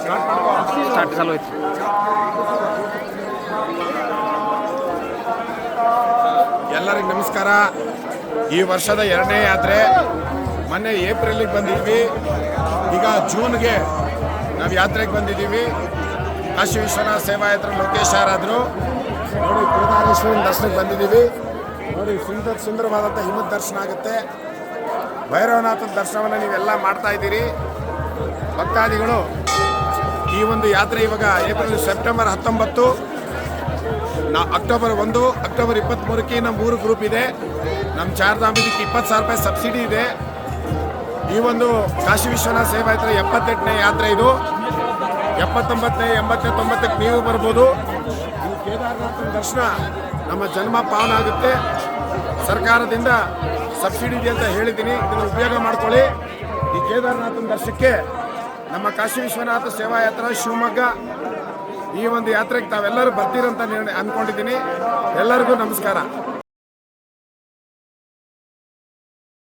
Start ಚಾಲು ಐತಿ. ಎಲ್ಲರಿಗೂ ನಮಸ್ಕಾರ. ಈ ವರ್ಷದ 2ನೇ ಯಾತ್ರೆ. ಮೊನ್ನೆ ಏಪ್ರಿಲಿಗೆ ಬಂದಿದ್ವಿ, ಈಗ ಜೂನ್ಗೆ ನಾವು ಯಾತ್ರೆಗೆ ಬಂದಿದ್ದೀವಿ. ಕಾಶಿ ವಿಶ್ವನಾಥ ಸೇವಾಯಾತ್ರೆ ಲೋಕೇಶ್ ಯಾರಾದರು ನೋಡಿ, ಕೇದಾರೇಶ್ವರನ ದರ್ಶನಕ್ಕೆ ಬಂದಿದ್ದೀವಿ. ನೋಡಿ, ಸುಂದರವಾದಂಥ ಹಿಮದ ದರ್ಶನ ಆಗುತ್ತೆ. ಭೈರವನಾಥನ ದರ್ಶನವನ್ನು ನೀವೆಲ್ಲ ಮಾಡ್ತಾ ಇದ್ದೀರಿ ಭಕ್ತಾದಿಗಳು. ಈ ಒಂದು ಯಾತ್ರೆ ಇವಾಗ ಸೆಪ್ಟೆಂಬರ್ 19, ಅಕ್ಟೋಬರ್ 1, ಅಕ್ಟೋಬರ್ 23ಕ್ಕೆ ನಮ್ಮ 3 ಗ್ರೂಪ್ ಇದೆ. ನಮ್ಮ ಚಾರ್ಧಾಮ್ ಇದಕ್ಕೆ 20,000 ರೂಪಾಯಿ ಸಬ್ಸಿಡಿ ಇದೆ. ಈ ಒಂದು ಕಾಶಿ ವಿಶ್ವನಾಥ ಸೇವಾಯಾತ್ರೆ 78ನೇ ಯಾತ್ರೆ. ಇದು 79ನೇ 80ನೇ 90ಕ್ಕೆ ನೀವು ಬರ್ಬೋದು. ಈ ಕೇದಾರನಾಥನ ದರ್ಶನ ನಮ್ಮ ಜನ್ಮ ಪಾವನ ಆಗುತ್ತೆ. ಸರ್ಕಾರದಿಂದ ಸಬ್ಸಿಡಿ ಇದೆ ಅಂತ ಹೇಳಿದ್ದೀನಿ, ಇದನ್ನು ಉಪಯೋಗ ಮಾಡ್ಕೊಳ್ಳಿ. ಈ ಕೇದಾರನಾಥನ ದರ್ಶನಕ್ಕೆ ನಮ್ಮ ಕಾಶಿ ವಿಶ್ವನಾಥ ಸೇವಾಯಾತ್ರೆ ಶಿವಮೊಗ್ಗ ಈ ಒಂದು ಯಾತ್ರೆಗೆ ತಾವೆಲ್ಲರೂ ಬರ್ತೀರಂತ ಅಂದ್ಕೊಂಡಿದ್ದೀನಿ. ಎಲ್ಲರಿಗೂ ನಮಸ್ಕಾರ.